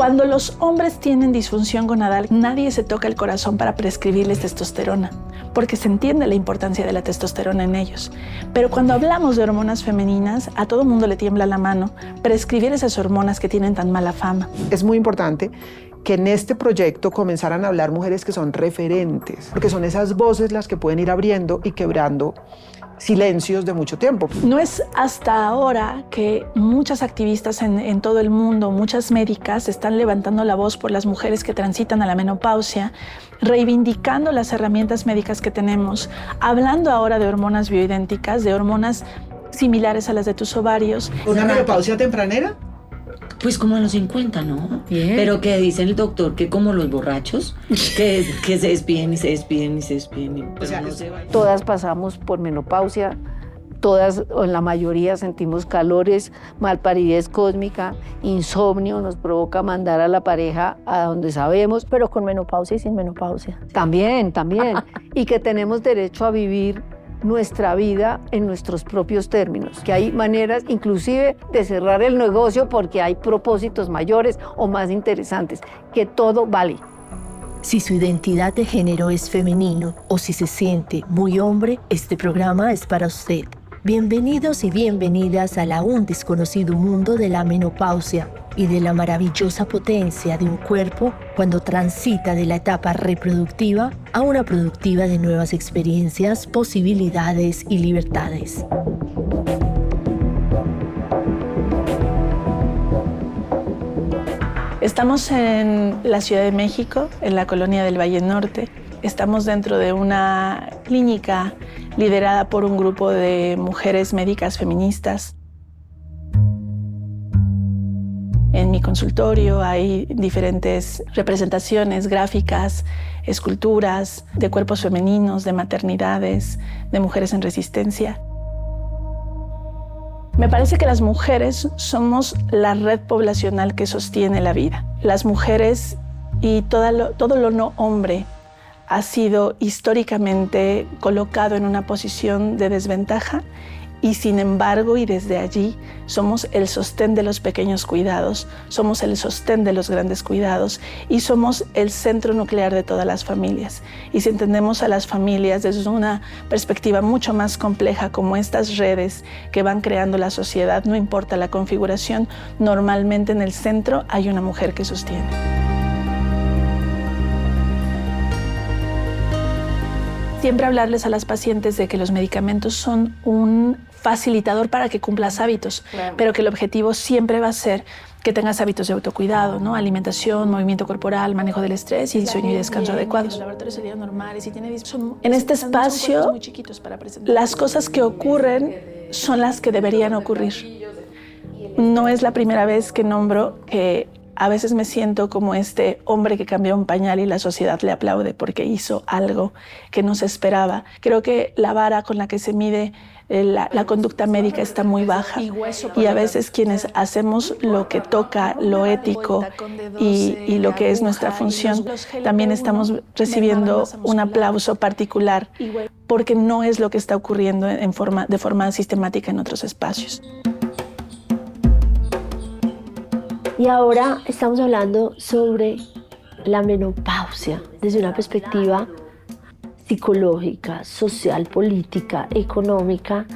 Cuando los hombres tienen disfunción gonadal, nadie se toca el corazón para prescribirles testosterona, porque se entiende la importancia de la testosterona en ellos. Pero cuando hablamos de hormonas femeninas, a todo mundo le tiembla la mano prescribir esas hormonas que tienen tan mala fama. Es muy importante que en este proyecto comenzaran a hablar mujeres que son referentes, porque son esas voces las que pueden ir abriendo y quebrando silencios de mucho tiempo. No es hasta ahora que muchas activistas en todo el mundo, muchas médicas, están levantando la voz por las mujeres que transitan a la menopausia, reivindicando las herramientas médicas que tenemos, hablando ahora de hormonas bioidénticas, de hormonas similares a las de tus ovarios. ¿Una menopausia tempranera? Pues como a los 50, ¿no? Bien. Pero que dice el doctor que como los borrachos, que se despiden y se despiden y se despiden. O sea, no se va. Todas pasamos por menopausia, todas o en la mayoría sentimos calores, malparidez cósmica, insomnio, nos provoca mandar a la pareja a donde sabemos. Pero con menopausia y sin menopausia. También. Y que tenemos derecho a vivir nuestra vida en nuestros propios términos, que hay maneras inclusive de cerrar el negocio porque hay propósitos mayores o más interesantes, que todo vale. Si su identidad de género es femenino o si se siente muy hombre, este programa es para usted. Bienvenidos y bienvenidas al aún desconocido mundo de la menopausia y de la maravillosa potencia de un cuerpo cuando transita de la etapa reproductiva a una productiva de nuevas experiencias, posibilidades y libertades. Estamos en la Ciudad de México, en la colonia del Valle Norte. Estamos dentro de una clínica liderada por un grupo de mujeres médicas feministas. En mi consultorio hay diferentes representaciones gráficas, esculturas de cuerpos femeninos, de maternidades, de mujeres en resistencia. Me parece que las mujeres somos la red poblacional que sostiene la vida. Las mujeres y todo lo no hombre ha sido históricamente colocado en una posición de desventaja y sin embargo, y desde allí, somos el sostén de los pequeños cuidados, somos el sostén de los grandes cuidados y somos el centro nuclear de todas las familias. Y si entendemos a las familias desde una perspectiva mucho más compleja como estas redes que van creando la sociedad, no importa la configuración, normalmente en el centro hay una mujer que sostiene. Siempre hablarles a las pacientes de que los medicamentos son un facilitador para que cumplas hábitos, claro, pero que el objetivo siempre va a ser que tengas hábitos de autocuidado, ¿no? Alimentación, movimiento corporal, manejo del estrés y sueño y descanso adecuados. En este espacio, las cosas que ocurren son las que deberían ocurrir. No es la primera vez que nombro que a veces me siento como este hombre que cambió un pañal y la sociedad le aplaude porque hizo algo que no se esperaba. Creo que la vara con la que se mide la conducta médica está muy baja y a veces quienes hacemos lo que toca, lo ético y lo que es nuestra función, también estamos recibiendo un aplauso particular porque no es lo que está ocurriendo de forma sistemática en otros espacios. Y ahora estamos hablando sobre la menopausia desde una perspectiva psicológica, social, política, económica,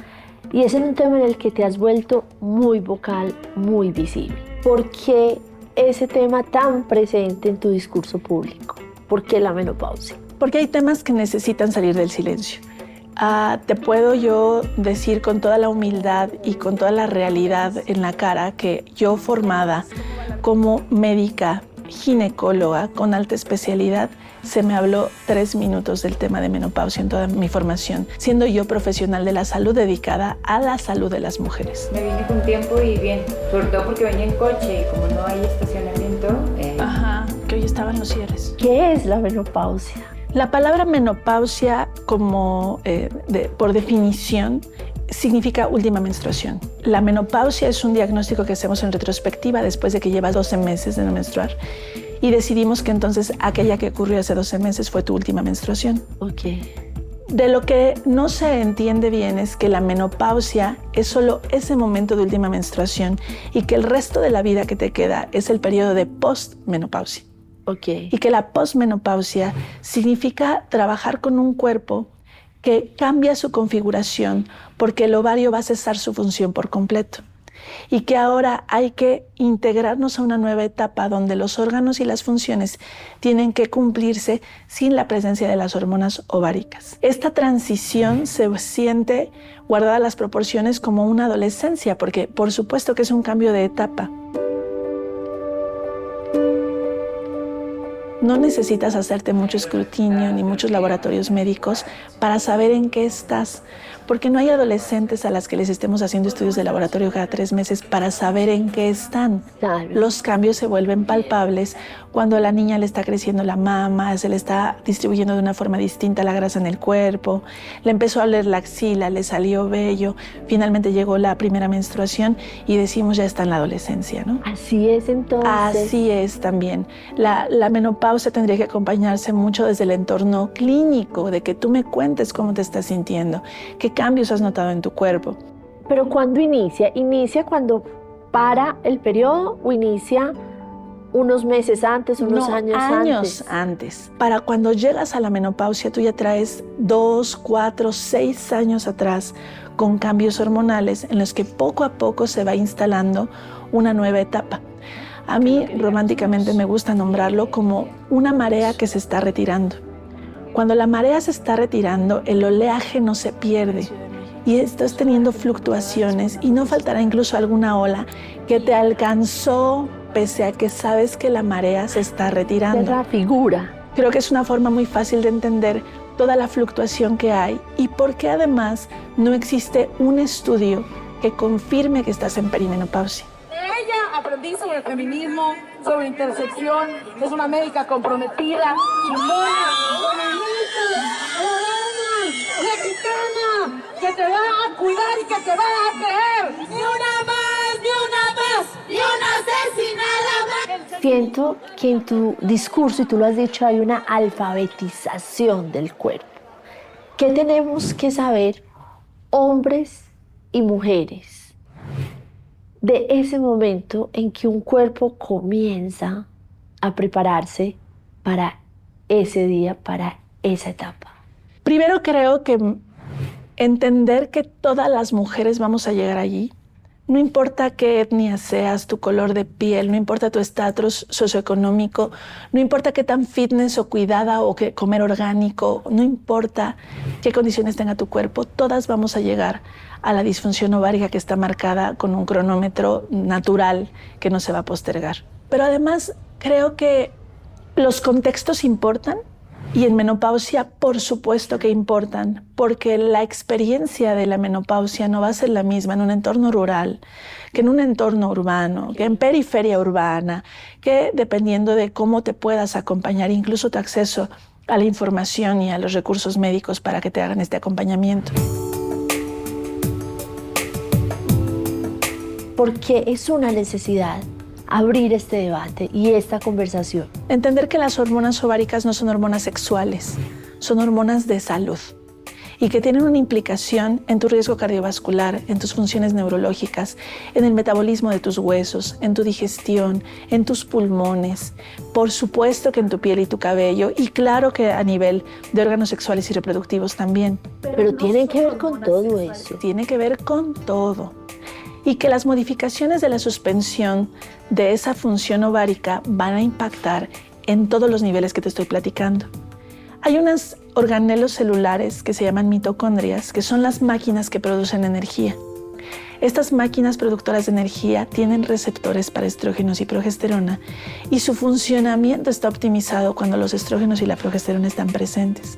y es en un tema en el que te has vuelto muy vocal, muy visible. ¿Por qué ese tema tan presente en tu discurso público? ¿Por qué la menopausia? Porque hay temas que necesitan salir del silencio. Te puedo yo decir con toda la humildad y con toda la realidad en la cara que yo, formada como médica ginecóloga con alta especialidad, se me habló 3 minutos del tema de menopausia en toda mi formación, siendo yo profesional de la salud dedicada a la salud de las mujeres. Me vine con tiempo y bien, sobre todo porque venía en coche y como no hay estacionamiento. Que hoy estaban los cierres. ¿Qué es la menopausia? La palabra menopausia, por definición, significa última menstruación. La menopausia es un diagnóstico que hacemos en retrospectiva después de que llevas 12 meses de no menstruar y decidimos que entonces aquella que ocurrió hace 12 meses fue tu última menstruación. Ok. De lo que no se entiende bien es que la menopausia es solo ese momento de última menstruación y que el resto de la vida que te queda es el periodo de postmenopausia. Okay. Y que la postmenopausia significa trabajar con un cuerpo que cambia su configuración porque el ovario va a cesar su función por completo. Y que ahora hay que integrarnos a una nueva etapa donde los órganos y las funciones tienen que cumplirse sin la presencia de las hormonas ováricas. Esta transición se siente, guardada las proporciones, como una adolescencia, porque por supuesto que es un cambio de etapa. No necesitas hacerte mucho escrutinio ni muchos laboratorios médicos para saber en qué estás, porque no hay adolescentes a las que les estemos haciendo estudios de laboratorio cada 3 meses para saber en qué están. Claro. Los cambios se vuelven palpables cuando a la niña le está creciendo la mama, se le está distribuyendo de una forma distinta la grasa en el cuerpo, le empezó a oler la axila, le salió vello, finalmente llegó la primera menstruación y decimos ya está en la adolescencia, ¿no? Así es entonces. Así es también. La menopausia tendría que acompañarse mucho desde el entorno clínico, de que tú me cuentes cómo te estás sintiendo, qué cambios has notado en tu cuerpo. Pero ¿cuándo inicia? ¿Inicia cuando para el periodo o inicia unos meses antes, unos años antes? Para cuando llegas a la menopausia, tú ya traes 2, 4, 6 años atrás con cambios hormonales en los que poco a poco se va instalando una nueva etapa. A mí románticamente me gusta nombrarlo como una marea que se está retirando. Cuando la marea se está retirando, el oleaje no se pierde y estás teniendo fluctuaciones y no faltará incluso alguna ola que te alcanzó pese a que sabes que la marea se está retirando. De la figura. Creo que es una forma muy fácil de entender toda la fluctuación que hay y por qué además no existe un estudio que confirme que estás en perimenopausia. Ella aprendí sobre feminismo, sobre intersección, es una médica comprometida, mexicana, que te va a cuidar y que te va a creer. Ni una más, ni una más, ni una asesinada más. Siento que en tu discurso, y tú lo has dicho, hay una alfabetización del cuerpo. ¿Qué tenemos que saber, hombres y mujeres, de ese momento en que un cuerpo comienza a prepararse para ese día, para esa etapa? Primero creo que entender que todas las mujeres vamos a llegar allí. No importa qué etnia seas, tu color de piel, no importa tu estatus socioeconómico, no importa qué tan fitness o cuidada o que comer orgánico, no importa qué condiciones tenga tu cuerpo, todas vamos a llegar a la disfunción ovárica que está marcada con un cronómetro natural que no se va a postergar. Pero además creo que los contextos importan. Y en menopausia, por supuesto que importan, porque la experiencia de la menopausia no va a ser la misma en un entorno rural que en un entorno urbano, que en periferia urbana, que dependiendo de cómo te puedas acompañar, incluso tu acceso a la información y a los recursos médicos para que te hagan este acompañamiento. Porque es una necesidad abrir este debate y esta conversación. Entender que las hormonas ováricas no son hormonas sexuales, son hormonas de salud y que tienen una implicación en tu riesgo cardiovascular, en tus funciones neurológicas, en el metabolismo de tus huesos, en tu digestión, en tus pulmones, por supuesto que en tu piel y tu cabello y claro que a nivel de órganos sexuales y reproductivos también. Pero tienen que ver con todo eso. Tiene que ver con todo. Y que las modificaciones de la suspensión de esa función ovárica van a impactar en todos los niveles que te estoy platicando. Hay unos organelos celulares que se llaman mitocondrias, que son las máquinas que producen energía. Estas máquinas productoras de energía tienen receptores para estrógenos y progesterona y su funcionamiento está optimizado cuando los estrógenos y la progesterona están presentes.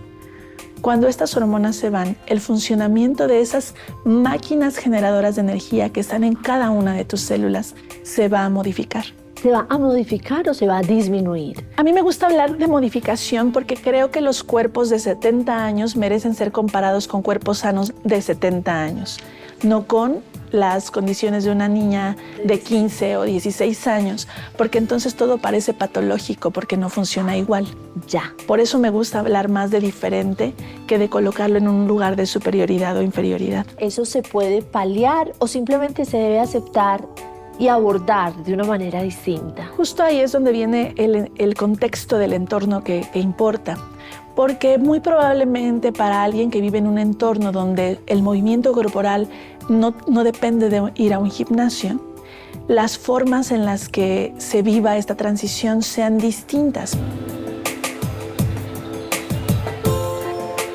Cuando estas hormonas se van, el funcionamiento de esas máquinas generadoras de energía que están en cada una de tus células se va a modificar. ¿Se va a modificar o se va a disminuir? A mí me gusta hablar de modificación porque creo que los cuerpos de 70 años merecen ser comparados con cuerpos sanos de 70 años, no con las condiciones de una niña de 15 o 16 años, porque entonces todo parece patológico, porque no funciona igual. Ya. Por eso me gusta hablar más de diferente que de colocarlo en un lugar de superioridad o inferioridad. ¿Eso se puede paliar o simplemente se debe aceptar y abordar de una manera distinta? Justo ahí es donde viene el contexto del entorno que importa. Porque muy probablemente para alguien que vive en un entorno donde el movimiento corporal no depende de ir a un gimnasio, las formas en las que se viva esta transición sean distintas.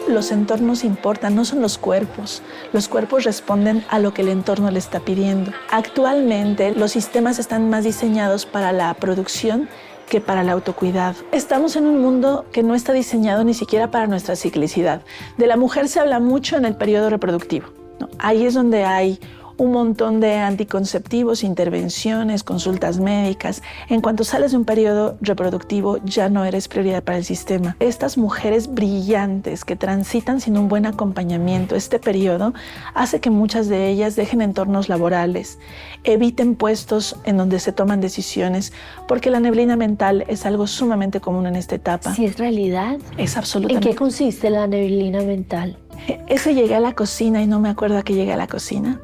Los entornos importan, no son los cuerpos. Los cuerpos responden a lo que el entorno le está pidiendo. Actualmente los sistemas están más diseñados para la producción que para el autocuidado. Estamos en un mundo que no está diseñado ni siquiera para nuestra ciclicidad. De la mujer se habla mucho en el periodo reproductivo, ¿no? Ahí es donde hay un montón de anticonceptivos, intervenciones, consultas médicas. En cuanto sales de un periodo reproductivo, ya no eres prioridad para el sistema. Estas mujeres brillantes que transitan sin un buen acompañamiento este periodo hace que muchas de ellas dejen entornos laborales, eviten puestos en donde se toman decisiones, porque la neblina mental es algo sumamente común en esta etapa. ¿Sí es realidad? Es absolutamente. ¿En qué consiste la neblina mental? Eso llegué a la cocina y no me acuerdo a qué llegué a la cocina.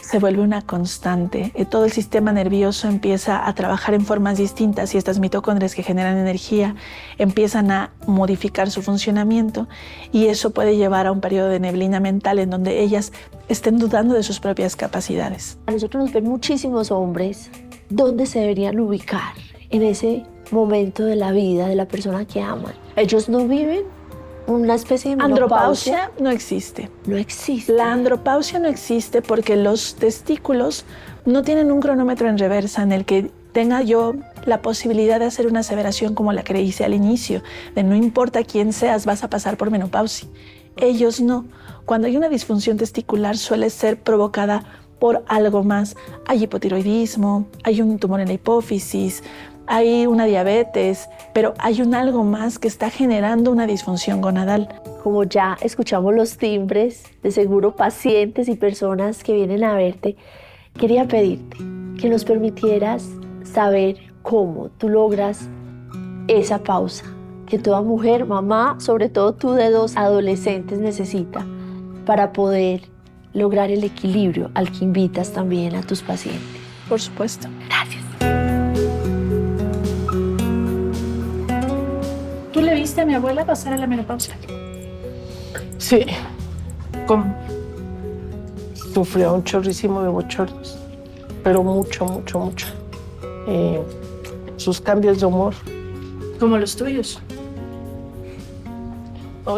Se vuelve una constante. Todo el sistema nervioso empieza a trabajar en formas distintas y estas mitocondrias que generan energía empiezan a modificar su funcionamiento y eso puede llevar a un periodo de neblina mental en donde ellas estén dudando de sus propias capacidades. A nosotros nos ven muchísimos hombres. ¿Dónde se deberían ubicar en ese momento de la vida de la persona que aman? ¿Ellos no viven una especie de menopausia? Andropausia no existe. No existe. La andropausia no existe porque los testículos no tienen un cronómetro en reversa en el que tenga yo la posibilidad de hacer una aseveración como la que hice al inicio, de no importa quién seas, vas a pasar por menopausia. Ellos no. Cuando hay una disfunción testicular suele ser provocada por algo más. Hay hipotiroidismo, hay un tumor en la hipófisis, hay una diabetes, pero hay un algo más que está generando una disfunción gonadal. Como ya escuchamos los timbres, de seguro pacientes y personas que vienen a verte, quería pedirte que nos permitieras saber cómo tú logras esa pausa que toda mujer, mamá, sobre todo tú de 2 adolescentes necesita para poder lograr el equilibrio al que invitas también a tus pacientes. Por supuesto. Gracias. ¿Tú le viste a mi abuela pasar a la menopausia? Sí. Sufrió un chorrísimo de bochornos, pero mucho. Sus cambios de humor. Como los tuyos.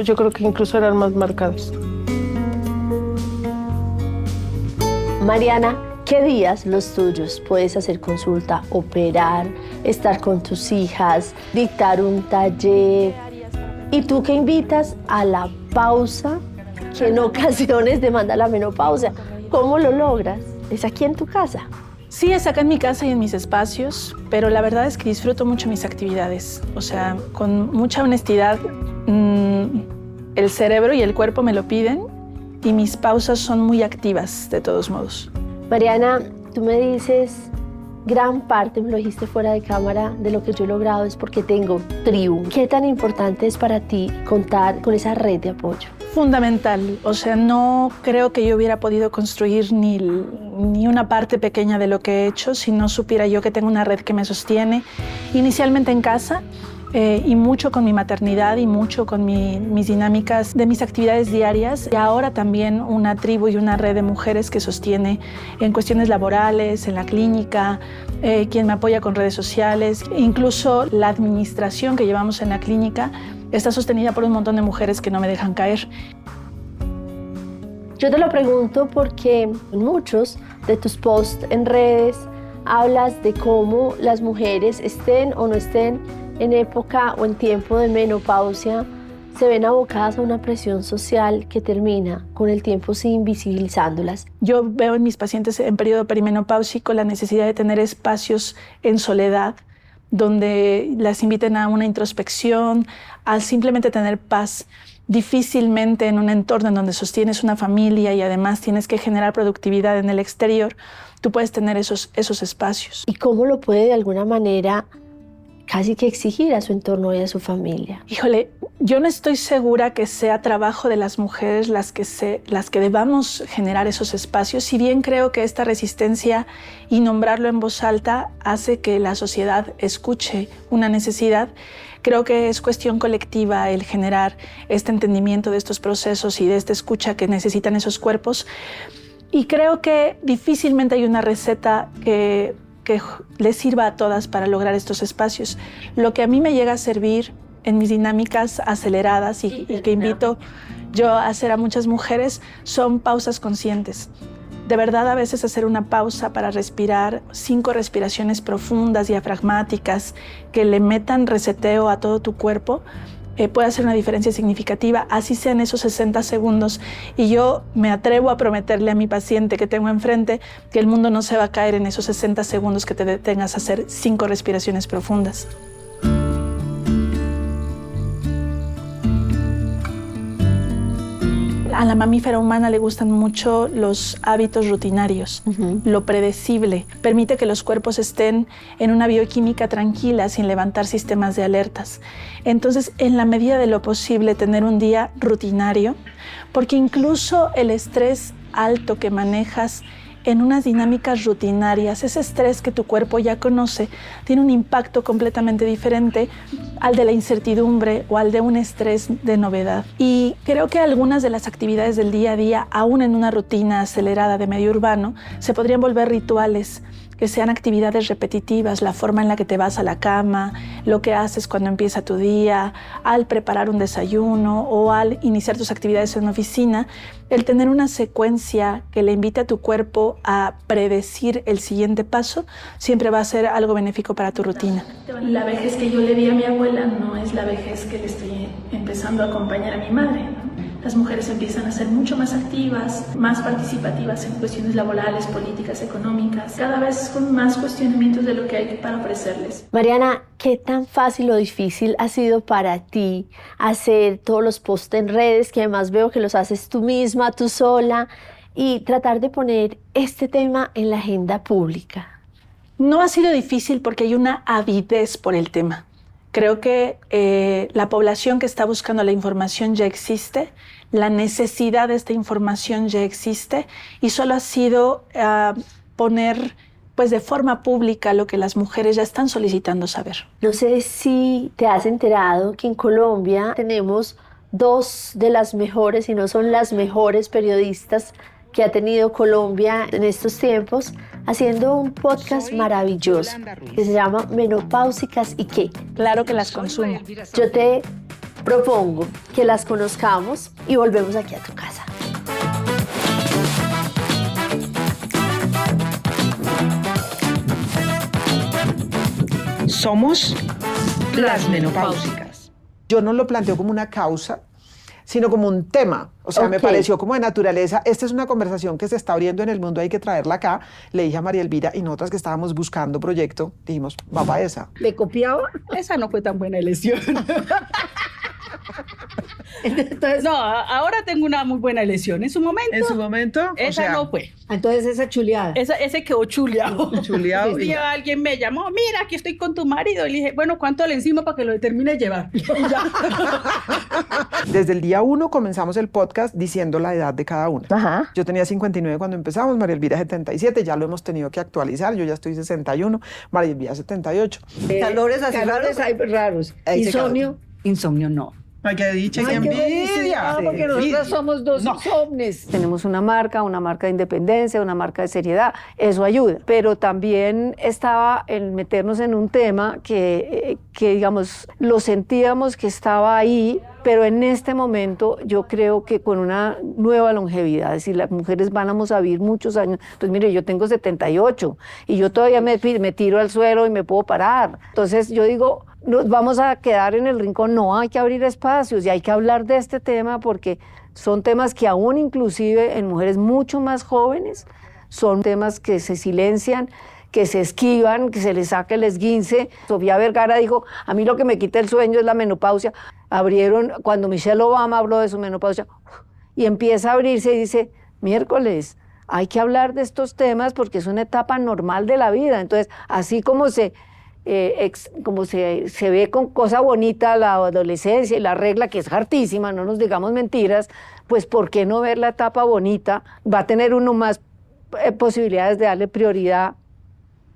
Yo creo que incluso eran más marcados. Mariana, ¿qué días los tuyos puedes hacer consulta, operar, estar con tus hijas, dictar un taller? ¿Y tú qué invitas a la pausa que en ocasiones demanda la menopausia? ¿Cómo lo logras? ¿Es aquí en tu casa? Sí, es acá en mi casa y en mis espacios, pero la verdad es que disfruto mucho mis actividades. O sea, con mucha honestidad, el cerebro y el cuerpo me lo piden y mis pausas son muy activas de todos modos. Mariana, tú me dices, gran parte, me lo dijiste fuera de cámara, de lo que yo he logrado es porque tengo tribu. ¿Qué tan importante es para ti contar con esa red de apoyo? Fundamental. O sea, no creo que yo hubiera podido construir ni una parte pequeña de lo que he hecho si no supiera yo que tengo una red que me sostiene, inicialmente en casa, y mucho con mi maternidad y mucho con mis dinámicas de mis actividades diarias. Y ahora también una tribu y una red de mujeres que sostiene en cuestiones laborales, en la clínica, quien me apoya con redes sociales. Incluso la administración que llevamos en la clínica está sostenida por un montón de mujeres que no me dejan caer. Yo te lo pregunto porque en muchos de tus posts en redes hablas de cómo las mujeres estén o no estén en época o en tiempo de menopausia, se ven abocadas a una presión social que termina con el tiempo sin visibilizándolas. Yo veo en mis pacientes en periodo perimenopáusico la necesidad de tener espacios en soledad donde las inviten a una introspección, a simplemente tener paz. difícilmente en un entorno en donde sostienes una familia y además tienes que generar productividad en el exterior, tú puedes tener esos espacios. ¿Y cómo lo puede de alguna manera casi que exigir a su entorno y a su familia? Híjole, yo no estoy segura que sea trabajo de las mujeres las que debamos generar esos espacios, si bien creo que esta resistencia y nombrarlo en voz alta hace que la sociedad escuche una necesidad. Creo que es cuestión colectiva el generar este entendimiento de estos procesos y de esta escucha que necesitan esos cuerpos. Y creo que difícilmente hay una receta que les sirva a todas para lograr estos espacios. Lo que a mí me llega a servir en mis dinámicas aceleradas y que invito yo a hacer a muchas mujeres son pausas conscientes. De verdad, a veces hacer una pausa para respirar, 5 respiraciones profundas, diafragmáticas, que le metan reseteo a todo tu cuerpo, puede hacer una diferencia significativa, así sean esos 60 segundos. Y yo me atrevo a prometerle a mi paciente que tengo enfrente que el mundo no se va a caer en esos 60 segundos que te detengas a hacer 5 respiraciones profundas. A la mamífera humana le gustan mucho los hábitos rutinarios, lo predecible. Permite que los cuerpos estén en una bioquímica tranquila sin levantar sistemas de alertas. Entonces, en la medida de lo posible, tener un día rutinario, porque incluso el estrés alto que manejas en unas dinámicas rutinarias, ese estrés que tu cuerpo ya conoce, tiene un impacto completamente diferente al de la incertidumbre o al de un estrés de novedad. Y creo que algunas de las actividades del día a día, aún en una rutina acelerada de medio urbano, se podrían volver rituales, que sean actividades repetitivas, la forma en la que te vas a la cama, lo que haces cuando empieza tu día, al preparar un desayuno o al iniciar tus actividades en una oficina. El tener una secuencia que le invite a tu cuerpo a predecir el siguiente paso siempre va a ser algo benéfico para tu rutina. La vejez que yo le di a mi abuela no es la vejez que le estoy empezando a acompañar a mi madre, ¿no? Las mujeres empiezan a ser mucho más activas, más participativas en cuestiones laborales, políticas, económicas, cada vez con más cuestionamientos de lo que hay para ofrecerles. Mariana, ¿qué tan fácil o difícil ha sido para ti hacer todos los posts en redes, que además veo que los haces tú misma, tú sola, y tratar de poner este tema en la agenda pública? No ha sido difícil porque hay una avidez por el tema. Creo que la población que está buscando la información ya existe, la necesidad de esta información ya existe y solo ha sido poner pues, de forma pública lo que las mujeres ya están solicitando saber. No sé si te has enterado que en Colombia tenemos 2 de las mejores, y no son las mejores periodistas que ha tenido Colombia en estos tiempos, haciendo un podcast maravilloso que se llama Menopáusicas y qué. Claro que las consumo. Yo te propongo que las conozcamos y volvemos aquí a tu casa. Somos las menopáusicas. Yo no lo planteo como una causa, sino como un tema. O sea, me pareció como de naturaleza. Esta es una conversación que se está abriendo en el mundo, hay que traerla acá. Le dije a María Elvira y nosotras que estábamos buscando proyecto, dijimos, va para esa. ¿Me copiaba? Esa no fue tan buena elección. Entonces, no, ahora tengo una muy buena elección. En su momento, esa no fue. Entonces esa chuleada. Ese quedó chuleado. Chuleado. Un día alguien me llamó, mira, aquí estoy con tu marido. Y le dije, bueno, ¿cuánto le encima para que lo termine de llevar? Y ya. Desde el día 1 comenzamos el podcast diciendo la edad de cada uno. Ajá. Yo tenía 59 cuando empezamos, María Elvira 77, ya lo hemos tenido que actualizar, yo ya estoy 61, María Elvira 78. Calores así raros. Insomnio. Insomnio no. Ay, qué dicha, qué envidia. Porque nosotros somos 2 insomnes. Tenemos una marca de independencia, una marca de seriedad, eso ayuda. Pero también estaba el meternos en un tema que digamos, lo sentíamos que estaba ahí, pero en este momento yo creo que con una nueva longevidad, es decir, las mujeres vamos a vivir muchos años. Pues mire, yo tengo 78 y yo todavía me tiro al suelo y me puedo parar. Entonces yo digo, nos vamos a quedar en el rincón, no, hay que abrir espacios y hay que hablar de este tema porque son temas que aún inclusive en mujeres mucho más jóvenes son temas que se silencian, que se esquivan, que se les saque el esguince. Sofía Vergara dijo, a mí lo que me quita el sueño es la menopausia. abrieron, cuando Michelle Obama habló de su menopausia, y empieza a abrirse y dice, miércoles, hay que hablar de estos temas porque es una etapa normal de la vida. Entonces, así como se ve con cosa bonita la adolescencia y la regla, que es hartísima, no nos digamos mentiras, pues ¿por qué no ver la etapa bonita? Va a tener uno más posibilidades de darle prioridad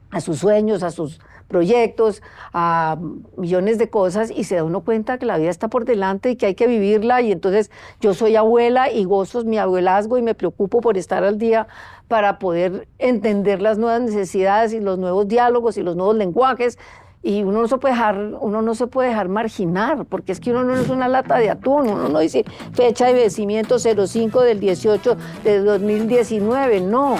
a sus sueños, a sus proyectos, a millones de cosas, y se da uno cuenta que la vida está por delante y que hay que vivirla. Y entonces yo soy abuela y gozo mi abuelazgo y me preocupo por estar al día para poder entender las nuevas necesidades y los nuevos diálogos y los nuevos lenguajes. Y uno no se puede dejar marginar, porque es que uno no es una lata de atún, uno no dice fecha de vencimiento 05 del 18 de 2019, no.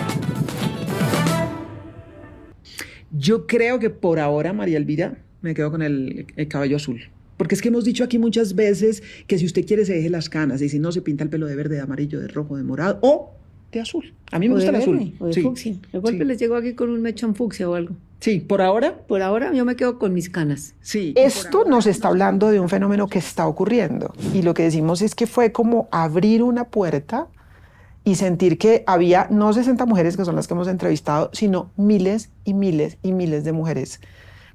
Yo creo que por ahora, María Elvira, me quedo con el cabello azul. Porque es que hemos dicho aquí muchas veces que si usted quiere se deje las canas, y si no se pinta el pelo de verde, de amarillo, de rojo, de morado o de azul. A mí me gusta el azul. O de fucsia. De golpe les llego aquí con un mechón fucsia o algo. Sí, por ahora. Por ahora yo me quedo con mis canas. Sí. Esto nos está hablando de un fenómeno que está ocurriendo. Y lo que decimos es que fue como abrir una puerta y sentir que había no 60 mujeres, que son las que hemos entrevistado, sino miles y miles y miles de mujeres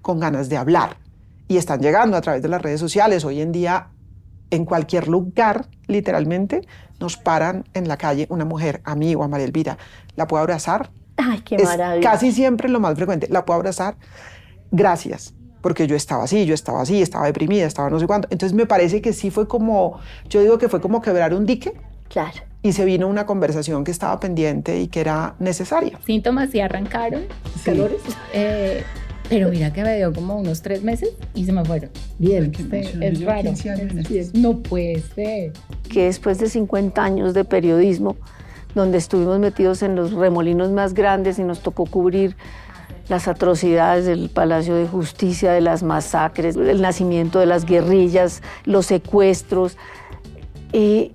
con ganas de hablar. Y están llegando a través de las redes sociales. Hoy en día, en cualquier lugar, literalmente, nos paran en la calle una mujer, a mí o a María Elvira. ¿La puedo abrazar? Ay, qué maravilla. Casi siempre lo más frecuente. ¿La puedo abrazar? Gracias. Porque yo estaba así, estaba deprimida, estaba no sé cuánto. Entonces me parece que sí fue como, yo digo que fue como quebrar un dique. Claro. Y se vino una conversación que estaba pendiente y que era necesaria. Síntomas sí arrancaron. Sí. Calores. Pero mira que me dio como unos 3 meses y se me fueron. Bien. Es raro. No puede ser. Que después de 50 años de periodismo, donde estuvimos metidos en los remolinos más grandes y nos tocó cubrir las atrocidades del Palacio de Justicia, de las masacres, el nacimiento de las guerrillas, los secuestros, y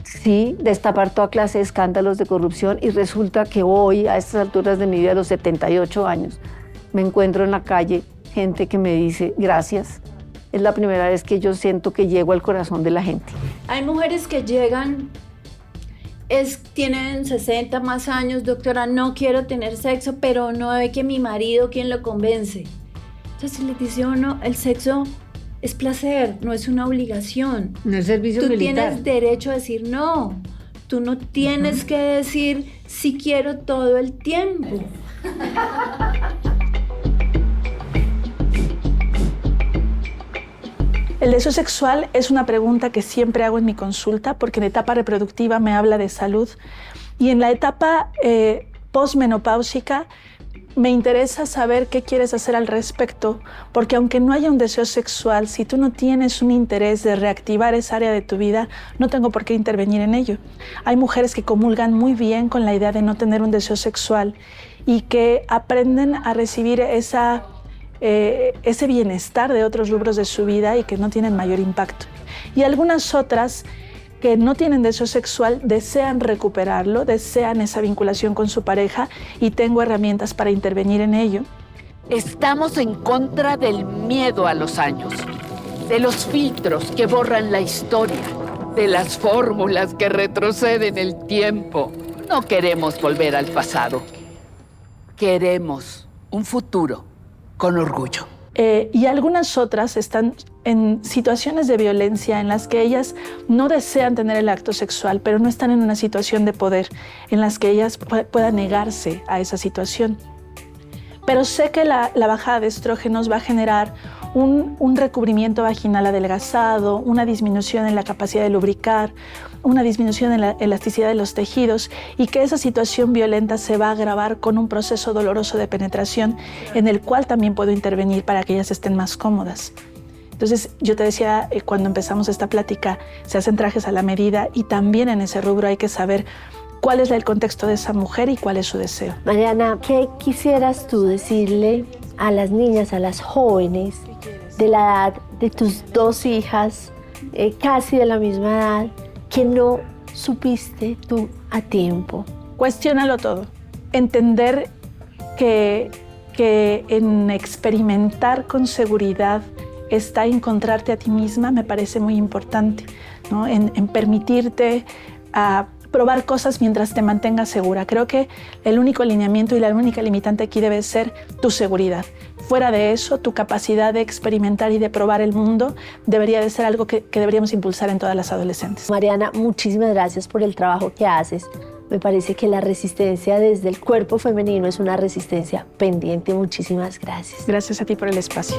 sí, destapar toda clase de escándalos de corrupción, y resulta que hoy, a estas alturas de mi vida, a los 78 años, me encuentro en la calle gente que me dice gracias. Es la primera vez que yo siento que llego al corazón de la gente. Hay mujeres que llegan, tienen 60 más años, doctora, no quiero tener sexo, pero no ve que mi marido, ¿quién lo convence? Entonces le dice uno, el sexo es placer, no es una obligación. No es servicio Tú militar. tienes derecho a decir no. Tú no tienes que decir sí quiero todo el tiempo. El deseo sexual es una pregunta que siempre hago en mi consulta, porque en etapa reproductiva me habla de salud, y en la etapa posmenopáusica me interesa saber qué quieres hacer al respecto, porque aunque no haya un deseo sexual, si tú no tienes un interés de reactivar esa área de tu vida, no tengo por qué intervenir en ello. Hay mujeres que comulgan muy bien con la idea de no tener un deseo sexual y que aprenden a recibir ese bienestar de otros rubros de su vida y que no tienen mayor impacto. Y algunas otras que no tienen deseo sexual desean recuperarlo, desean esa vinculación con su pareja, y tengo herramientas para intervenir en ello. Estamos en contra del miedo a los años, de los filtros que borran la historia, de las fórmulas que retroceden el tiempo. No queremos volver al pasado. Queremos un futuro con orgullo. Y algunas otras están en situaciones de violencia en las que ellas no desean tener el acto sexual, pero no están en una situación de poder en las que ellas puedan negarse a esa situación. Pero sé que la bajada de estrógenos va a generar un recubrimiento vaginal adelgazado, una disminución en la capacidad de lubricar, una disminución en la elasticidad de los tejidos, y que esa situación violenta se va a agravar con un proceso doloroso de penetración en el cual también puedo intervenir para que ellas estén más cómodas. Entonces, yo te decía cuando empezamos esta plática, se hacen trajes a la medida, y también en ese rubro hay que saber cuál es el contexto de esa mujer y cuál es su deseo. Mariana, ¿qué quisieras tú decirle a las niñas, a las jóvenes de la edad de tus 2 hijas, casi de la misma edad, que no supiste tú a tiempo? Cuestiónalo todo. Entender que en experimentar con seguridad está encontrarte a ti misma, me parece muy importante, ¿no? En permitirte probar cosas mientras te mantengas segura. Creo que el único alineamiento y la única limitante aquí debe ser tu seguridad. Fuera de eso, tu capacidad de experimentar y de probar el mundo debería de ser algo que deberíamos impulsar en todas las adolescentes. Mariana, muchísimas gracias por el trabajo que haces. Me parece que la resistencia desde el cuerpo femenino es una resistencia pendiente. Muchísimas gracias. Gracias a ti por el espacio.